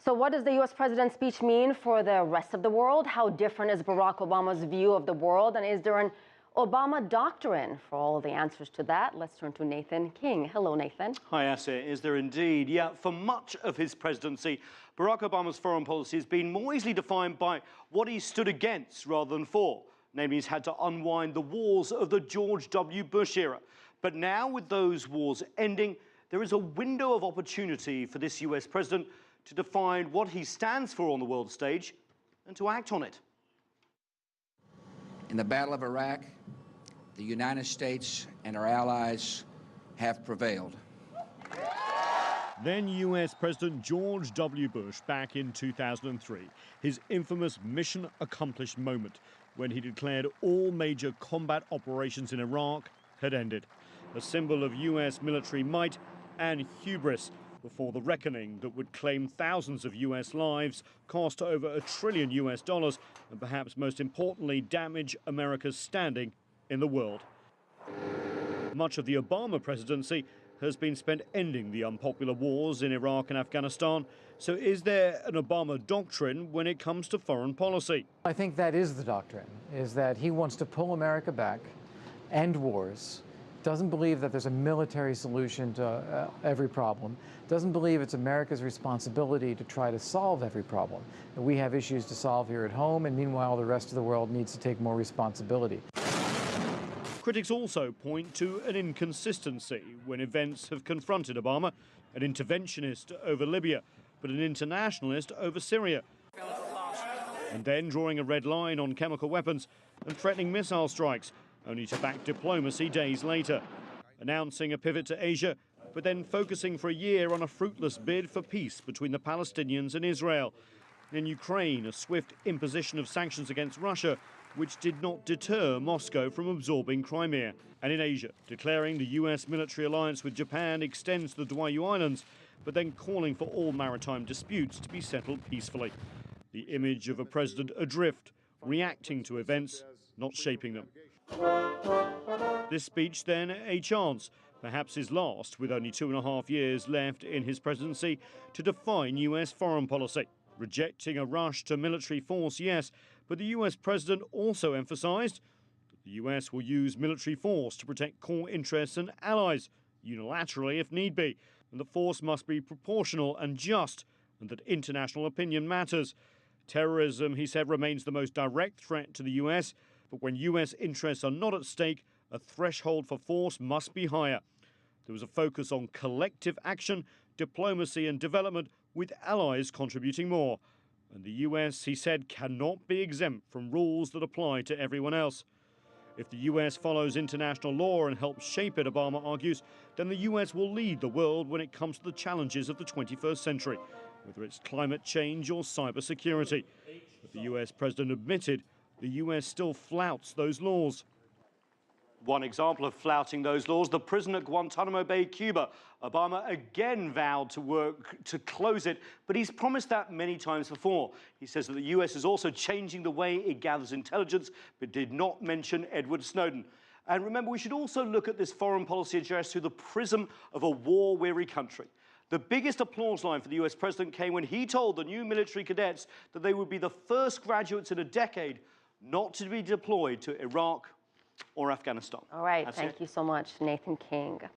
So what does the U.S. president's speech mean for the rest of the world? How different is Barack Obama's view of the world? And is there an Obama doctrine? For all the answers to that, let's turn to Nathan King. Hello, Nathan. Hi, Asa. Is there indeed? Yeah, for much of his presidency, Barack Obama's foreign policy has been more easily defined by what he stood against rather than for. Namely, he's had to unwind the wars of the George W. Bush era. But now, with those wars ending, there is a window of opportunity for this US president to define what he stands for on the world stage and to act on it. In the battle of Iraq, the United States and our allies have prevailed. Then US President George W. Bush back in 2003, his infamous mission accomplished moment when he declared all major combat operations in Iraq had ended, a symbol of US military might and hubris before the reckoning that would claim thousands of US lives, cost over $1 trillion, and perhaps most importantly, damage America's standing in the world. Much of the Obama presidency has been spent ending the unpopular wars in Iraq and Afghanistan. So is there an Obama doctrine when it comes to foreign policy? I think that is the doctrine, is that he wants to pull America back, end wars, doesn't believe that there's a military solution to every problem, doesn't believe it's America's responsibility to try to solve every problem. We have issues to solve here at home, and meanwhile the rest of the world needs to take more responsibility. Critics also point to an inconsistency when events have confronted Obama, an interventionist over Libya, but an internationalist over Syria. And then drawing a red line on chemical weapons and threatening missile strikes, only to back diplomacy days later, announcing a pivot to Asia, but then focusing for a year on a fruitless bid for peace between the Palestinians and Israel. In Ukraine, a swift imposition of sanctions against Russia, which did not deter Moscow from absorbing Crimea. And in Asia, declaring the US military alliance with Japan extends to the Diaoyu Islands, but then calling for all maritime disputes to be settled peacefully. The image of a president adrift, reacting to events, not shaping them. This speech then a chance, perhaps his last, with only 2.5 years left in his presidency, to define US foreign policy. Rejecting a rush to military force, yes, but the US president also emphasized that the US will use military force to protect core interests and allies, unilaterally if need be, and the force must be proportional and just, and that international opinion matters. Terrorism, he said, remains the most direct threat to the US, but when US interests are not at stake, a threshold for force must be higher. There was a focus on collective action, diplomacy and development, with allies contributing more. And the US, he said, cannot be exempt from rules that apply to everyone else. If the US follows international law and helps shape it, Obama argues, then the US will lead the world when it comes to the challenges of the 21st century, whether it's climate change or cybersecurity. But the US president admitted the US still flouts those laws. One example of flouting those laws, the prison at Guantanamo Bay, Cuba. Obama again vowed to work to close it, but he's promised that many times before. He says that the US is also changing the way it gathers intelligence, but did not mention Edward Snowden. And remember, we should also look at this foreign policy address through the prism of a war-weary country. The biggest applause line for the US president came when he told the new military cadets that they would be the first graduates in a decade not to be deployed to Iraq or Afghanistan. All right, thank you so much, Nathan King.